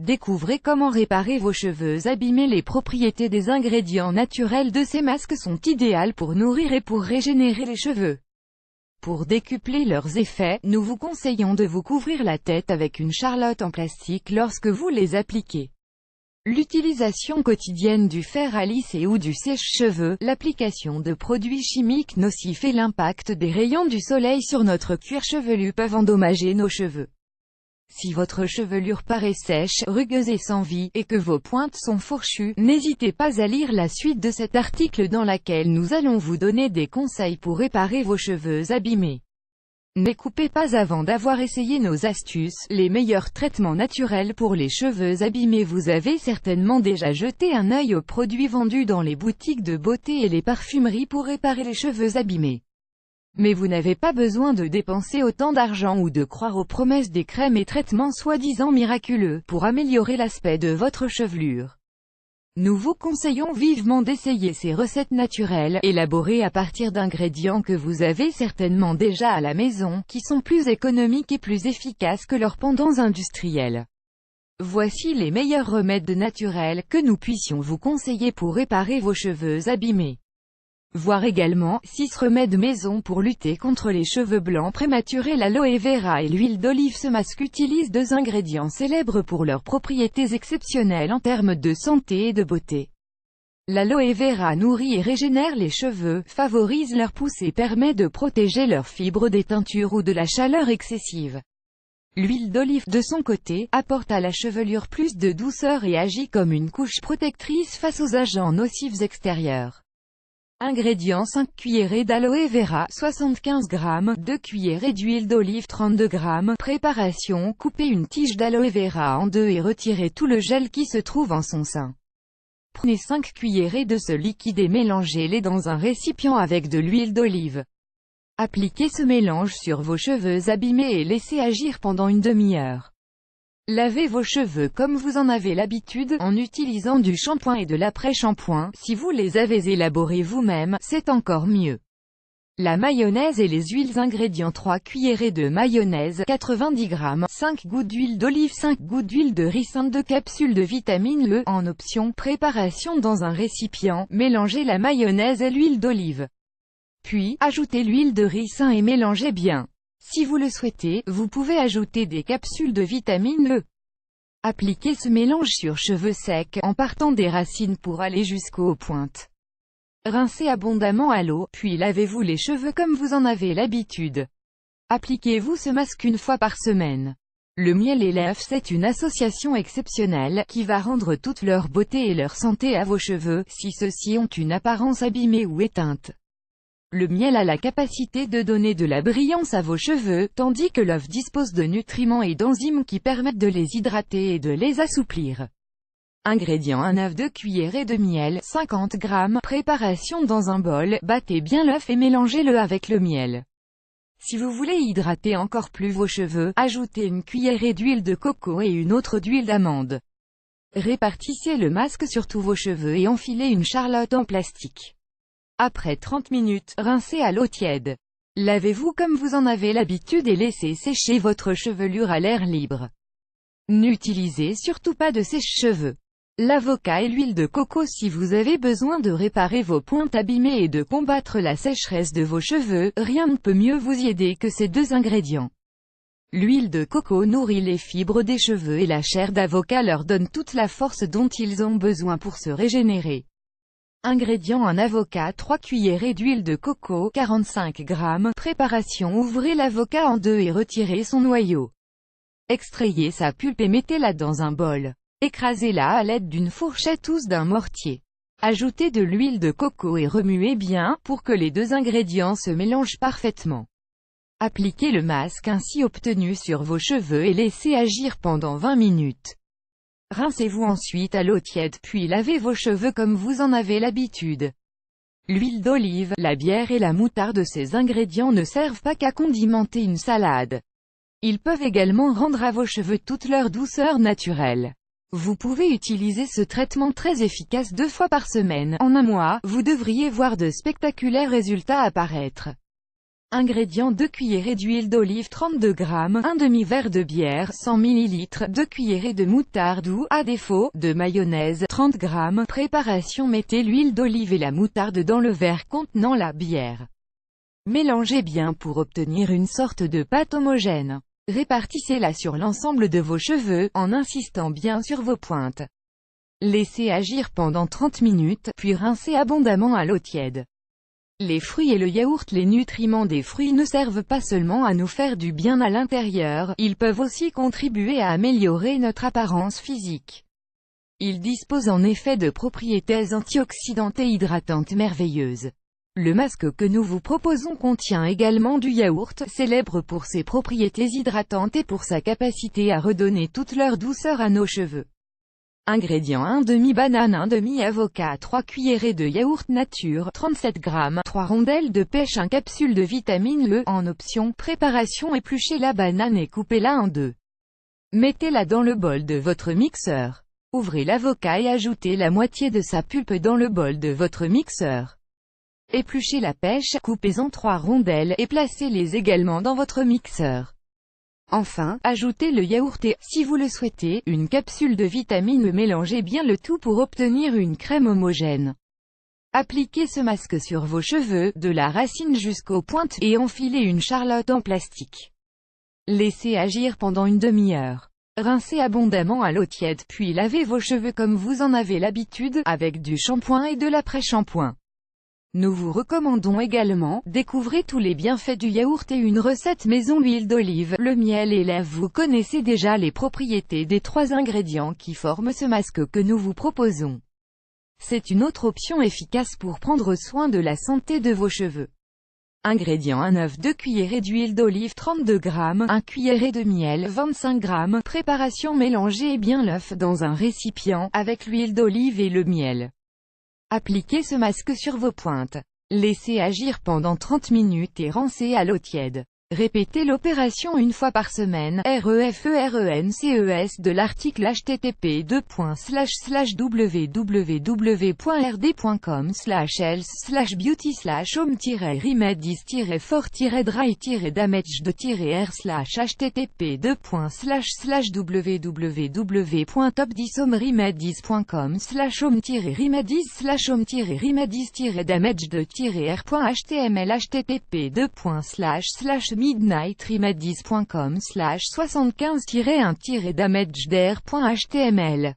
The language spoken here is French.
Découvrez comment réparer vos cheveux abîmés. Les propriétés des ingrédients naturels de ces masques sont idéales pour nourrir et pour régénérer les cheveux. Pour décupler leurs effets, nous vous conseillons de vous couvrir la tête avec une charlotte en plastique lorsque vous les appliquez. L'utilisation quotidienne du fer à lisser ou du sèche-cheveux, l'application de produits chimiques nocifs et l'impact des rayons du soleil sur notre cuir chevelu peuvent endommager nos cheveux. Si votre chevelure paraît sèche, rugueuse et sans vie, et que vos pointes sont fourchues, n'hésitez pas à lire la suite de cet article dans laquelle nous allons vous donner des conseils pour réparer vos cheveux abîmés. Ne coupez pas avant d'avoir essayé nos astuces, les meilleurs traitements naturels pour les cheveux abîmés. Vous avez certainement déjà jeté un œil aux produits vendus dans les boutiques de beauté et les parfumeries pour réparer les cheveux abîmés. Mais vous n'avez pas besoin de dépenser autant d'argent ou de croire aux promesses des crèmes et traitements soi-disant miraculeux pour améliorer l'aspect de votre chevelure. Nous vous conseillons vivement d'essayer ces recettes naturelles, élaborées à partir d'ingrédients que vous avez certainement déjà à la maison, qui sont plus économiques et plus efficaces que leurs pendants industriels. Voici les meilleurs remèdes naturels que nous puissions vous conseiller pour réparer vos cheveux abîmés. Voir également 6 remèdes maison pour lutter contre les cheveux blancs prématurés. L'aloe vera et l'huile d'olive. Ce masque utilise 2 ingrédients célèbres pour leurs propriétés exceptionnelles en termes de santé et de beauté. L'aloe vera nourrit et régénère les cheveux, favorise leur pousse et permet de protéger leurs fibres des teintures ou de la chaleur excessive. L'huile d'olive, de son côté, apporte à la chevelure plus de douceur et agit comme une couche protectrice face aux agents nocifs extérieurs. Ingrédients: 5 cuillerées d'aloe vera, 75 g, 2 cuillerées d'huile d'olive, 32 g. Préparation: coupez une tige d'aloe vera en deux et retirez tout le gel qui se trouve en son sein. Prenez 5 cuillerées de ce liquide et mélangez-les dans un récipient avec de l'huile d'olive. Appliquez ce mélange sur vos cheveux abîmés et laissez agir pendant une demi-heure. Lavez vos cheveux comme vous en avez l'habitude, en utilisant du shampoing et de l'après-shampoing. Si vous les avez élaborés vous-même, c'est encore mieux. La mayonnaise et les huiles. Ingrédients: 3 cuillerées de mayonnaise, 90 g, 5 gouttes d'huile d'olive, 5 gouttes d'huile de ricin, 2 capsules de vitamine E, en option. Préparation: dans un récipient, mélangez la mayonnaise et l'huile d'olive. Puis, ajoutez l'huile de ricin et mélangez bien. Si vous le souhaitez, vous pouvez ajouter des capsules de vitamine E. Appliquez ce mélange sur cheveux secs, en partant des racines pour aller jusqu'aux pointes. Rincez abondamment à l'eau, puis lavez-vous les cheveux comme vous en avez l'habitude. Appliquez-vous ce masque une fois par semaine. Le miel et l'œuf. C'est une association exceptionnelle, qui va rendre toute leur beauté et leur santé à vos cheveux, si ceux-ci ont une apparence abîmée ou éteinte. Le miel a la capacité de donner de la brillance à vos cheveux, tandis que l'œuf dispose de nutriments et d'enzymes qui permettent de les hydrater et de les assouplir. Ingrédients: un œuf, 2 cuillerées de miel, 50 g. Préparation: dans un bol, battez bien l'œuf et mélangez-le avec le miel. Si vous voulez hydrater encore plus vos cheveux, ajoutez une cuillerée d'huile de coco et une autre d'huile d'amande. Répartissez le masque sur tous vos cheveux et enfilez une charlotte en plastique. Après 30 minutes, rincez à l'eau tiède. Lavez-vous comme vous en avez l'habitude et laissez sécher votre chevelure à l'air libre. N'utilisez surtout pas de sèche-cheveux. L'avocat et l'huile de coco. Si vous avez besoin de réparer vos pointes abîmées et de combattre la sécheresse de vos cheveux, rien ne peut mieux vous y aider que ces 2 ingrédients. L'huile de coco nourrit les fibres des cheveux et la chair d'avocat leur donne toute la force dont ils ont besoin pour se régénérer. Ingrédients: un avocat, 3 cuillerées d'huile de coco, 45 g. Préparation: ouvrez l'avocat en deux et retirez son noyau. Extrayez sa pulpe et mettez-la dans un bol. Écrasez-la à l'aide d'une fourchette ou d'un mortier. Ajoutez de l'huile de coco et remuez bien, pour que les 2 ingrédients se mélangent parfaitement. Appliquez le masque ainsi obtenu sur vos cheveux et laissez agir pendant 20 minutes. Rincez-vous ensuite à l'eau tiède, puis lavez vos cheveux comme vous en avez l'habitude. L'huile d'olive, la bière et la moutarde. Ces ingrédients ne servent pas qu'à condimenter une salade. Ils peuvent également rendre à vos cheveux toute leur douceur naturelle. Vous pouvez utiliser ce traitement très efficace 2 fois par semaine. En un mois, vous devriez voir de spectaculaires résultats apparaître. Ingrédients: 2 cuillerées d'huile d'olive 32 g, un demi-verre de bière 100 ml, 2 cuillerées de moutarde ou, à défaut, de mayonnaise 30 g. Préparation: mettez l'huile d'olive et la moutarde dans le verre contenant la bière. Mélangez bien pour obtenir une sorte de pâte homogène. Répartissez-la sur l'ensemble de vos cheveux, en insistant bien sur vos pointes. Laissez agir pendant 30 minutes, puis rincez abondamment à l'eau tiède. Les fruits et le yaourt. Les nutriments des fruits ne servent pas seulement à nous faire du bien à l'intérieur, ils peuvent aussi contribuer à améliorer notre apparence physique. Ils disposent en effet de propriétés antioxydantes et hydratantes merveilleuses. Le masque que nous vous proposons contient également du yaourt, célèbre pour ses propriétés hydratantes et pour sa capacité à redonner toute leur douceur à nos cheveux. Ingrédients: 1 demi-banane, 1 demi-avocat, 3 cuillerées de yaourt nature, 37 g, 3 rondelles de pêche, 1 capsule de vitamine E, en option. Préparation: épluchez la banane et coupez-la en deux. Mettez-la dans le bol de votre mixeur. Ouvrez l'avocat et ajoutez la moitié de sa pulpe dans le bol de votre mixeur. Épluchez la pêche, coupez-en 3 rondelles, et placez-les également dans votre mixeur. Enfin, ajoutez le yaourt et, si vous le souhaitez, une capsule de vitamine E. Mélangez bien le tout pour obtenir une crème homogène. Appliquez ce masque sur vos cheveux, de la racine jusqu'aux pointes, et enfilez une charlotte en plastique. Laissez agir pendant une demi-heure. Rincez abondamment à l'eau tiède, puis lavez vos cheveux comme vous en avez l'habitude, avec du shampoing et de l'après-shampoing. Nous vous recommandons également, découvrez tous les bienfaits du yaourt et une recette maison. L'huile d'olive, le miel et lèvres. Vous connaissez déjà les propriétés des 3 ingrédients qui forment ce masque que nous vous proposons. C'est une autre option efficace pour prendre soin de la santé de vos cheveux. Ingrédients: 1 œuf, 2 cuillerées d'huile d'olive 32 g, 1 cuillerée de miel 25 g. Préparation: mélangez bien l'œuf dans un récipient, avec l'huile d'olive et le miel. Appliquez ce masque sur vos pointes. Laissez agir pendant 30 minutes et rincez à l'eau tiède. Répétez l'opération une fois par semaine. REFERENCES de l'article http://www.health/beauty/home-remedies-for-remedies-damaged-r.html http://midnightremedies.com/75-1-damaged-r.html